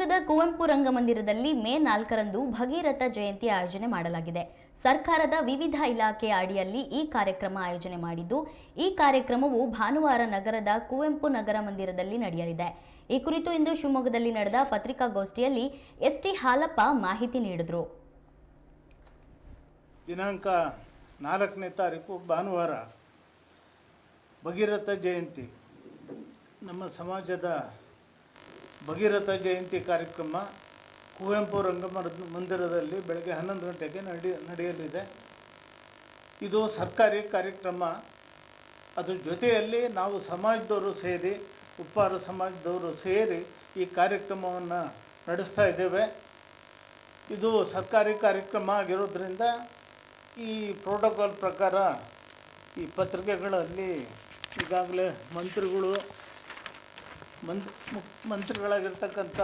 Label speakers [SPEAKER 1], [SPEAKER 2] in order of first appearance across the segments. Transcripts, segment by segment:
[SPEAKER 1] ಶಿವಮೊಗ್ಗದ ಕುವೆಂಪು ರಂಗಮಂದಿರದಲ್ಲಿ ಮೇ 4ರಂದು ಭಗೀರಥ ಜಯಂತಿ ಆಯೋಜನೆ ಮಾಡಲಾಗಿದೆ. ಸರ್ಕಾರದ ವಿವಿಧ ಇಲಾಖೆಯ ಅಡಿಯಲ್ಲಿ ಈ ಕಾರ್ಯಕ್ರಮ ಆಯೋಜನೆ ಮಾಡಿದ್ದು, ಈ ಕಾರ್ಯಕ್ರಮವು ಭಾನುವಾರ ನಗರದ ಕುವೆಂಪು ನಗರ ಮಂದಿರದಲ್ಲಿ ನಡೆಯಲಿದೆ. ಈ ಕುರಿತು ಇಂದು ಶಿವಮೊಗ್ಗದಲ್ಲಿ ನಡೆದ ಪತ್ರಿಕಾಗೋಷ್ಠಿಯಲ್ಲಿ ಎಸ್.ಟಿ. ಹಾಲಪ್ಪ ಮಾಹಿತಿ ನೀಡಿದರು.
[SPEAKER 2] ದಿನಾಂಕ 4ನೇ ತಾರೀಕು ಭಾನುವಾರ ಭಗೀರಥ ಜಯಂತಿ. ನಮ್ಮ ಸಮಾಜದ ಭಗೀರಥ ಜಯಂತಿ ಕಾರ್ಯಕ್ರಮ ಕುವೆಂಪು ಮಂದಿರದಲ್ಲಿ ಬೆಳಗ್ಗೆ 11 ಗಂಟೆಗೆ ನಡೆಯಲಿದೆ. ಇದು ಸರ್ಕಾರಿ ಕಾರ್ಯಕ್ರಮ. ಅದ್ರ ಜೊತೆಯಲ್ಲಿ ನಾವು ಸಮಾಜದವರು ಸೇರಿ, ಉಪ್ಪಾರ ಸಮಾಜದವರು ಸೇರಿ ಈ ಕಾರ್ಯಕ್ರಮವನ್ನು ನಡೆಸ್ತಾ ಇದ್ದೇವೆ. ಇದು ಸರ್ಕಾರಿ ಕಾರ್ಯಕ್ರಮ ಆಗಿರೋದ್ರಿಂದ ಈ ಪ್ರೋಟೋಕಾಲ್ ಪ್ರಕಾರ ಈ ಪತ್ರಿಕೆಗಳಲ್ಲಿ ಈಗಾಗಲೇ ಮಂತ್ರಿಗಳಾಗಿರ್ತಕ್ಕಂಥ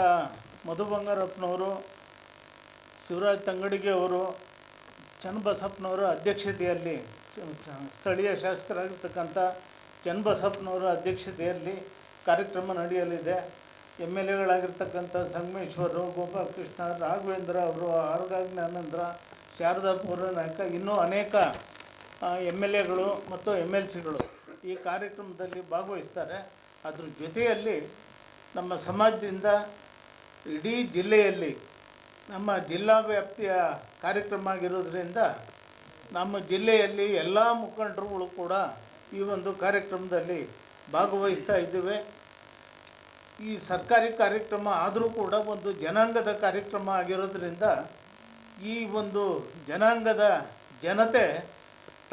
[SPEAKER 2] ಮಧು ಬಂಗಾರಪ್ಪನವರು, ಶಿವರಾಜ್ ತಂಗಡಿಗೆ ಅವರು, ಚನ್ನಬಸಪ್ಪನವರ ಅಧ್ಯಕ್ಷತೆಯಲ್ಲಿ, ಸ್ಥಳೀಯ ಶಾಸಕರಾಗಿರ್ತಕ್ಕಂಥ ಚನ್ನಬಸಪ್ಪನವರ ಅಧ್ಯಕ್ಷತೆಯಲ್ಲಿ ಕಾರ್ಯಕ್ರಮ ನಡೆಯಲಿದೆ. MLAಗಳಾಗಿರ್ತಕ್ಕಂಥ ಸಂಗಮೇಶ್ವರು, ಗೋಪಾಲಕೃಷ್ಣ, ರಾಘವೇಂದ್ರ ಅವರು, ಆರ್ಗಾಜ್ಞಾನಂದ್ರ, ಶಾರದಾ ಪೂರ್ವನಾಯಕ, ಇನ್ನೂ ಅನೇಕ MLAಗಳು ಮತ್ತು MLCಗಳು ಈ ಕಾರ್ಯಕ್ರಮದಲ್ಲಿ ಭಾಗವಹಿಸ್ತಾರೆ. ಅದ್ರ ಜೊತೆಯಲ್ಲಿ ನಮ್ಮ ಸಮಾಜದಿಂದ ಇಡೀ ಜಿಲ್ಲೆಯಲ್ಲಿ, ನಮ್ಮ ಜಿಲ್ಲಾ ವ್ಯಾಪ್ತಿಯ ಕಾರ್ಯಕ್ರಮ ಆಗಿರೋದ್ರಿಂದ ನಮ್ಮ ಜಿಲ್ಲೆಯಲ್ಲಿ ಎಲ್ಲ ಮುಖಂಡರುಗಳು ಕೂಡ ಈ ಒಂದು ಕಾರ್ಯಕ್ರಮದಲ್ಲಿ ಭಾಗವಹಿಸ್ತಾ ಇದ್ದೇವೆ. ಈ ಸರ್ಕಾರಿ ಕಾರ್ಯಕ್ರಮ ಆದರೂ ಕೂಡ ಒಂದು ಜನಾಂಗದ ಕಾರ್ಯಕ್ರಮ ಆಗಿರೋದ್ರಿಂದ ಈ ಒಂದು ಜನಾಂಗದ ಜನತೆ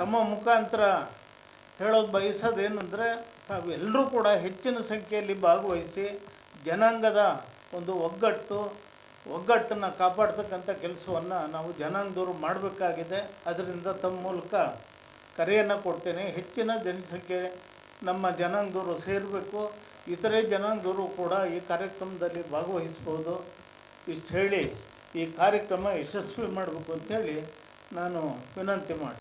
[SPEAKER 2] ತಮ್ಮ ಮುಖಾಂತರ ಹೇಳೋದು ಬಯಸೋದೇನೆಂದರೆ, ತಾವೆಲ್ಲರೂ ಕೂಡ ಹೆಚ್ಚಿನ ಸಂಖ್ಯೆಯಲ್ಲಿ ಭಾಗವಹಿಸಿ ಜನಾಂಗದ ಒಂದು ಒಗ್ಗಟ್ಟನ್ನು ಕಾಪಾಡ್ತಕ್ಕಂಥ ಕೆಲಸವನ್ನು ನಾವು ಜನಾಂಗದವರು ಮಾಡಬೇಕಾಗಿದೆ. ಅದರಿಂದ ತಮ್ಮ ಮೂಲಕ ಕರೆಯನ್ನು ಕೊಡ್ತೇನೆ. ಹೆಚ್ಚಿನ ಜನಸಂಖ್ಯೆ ನಮ್ಮ ಜನಾಂಗದವರು ಸೇರಬೇಕು. ಇತರೆ ಜನಾಂಗದವರು ಕೂಡ ಈ ಕಾರ್ಯಕ್ರಮದಲ್ಲಿ ಭಾಗವಹಿಸ್ಬೋದು. ಇಷ್ಟು ಹೇಳಿ ಈ ಕಾರ್ಯಕ್ರಮ ಯಶಸ್ವಿ ಮಾಡಬೇಕು ಅಂಥೇಳಿ ನಾನು ವಿನಂತಿ ಮಾಡಿ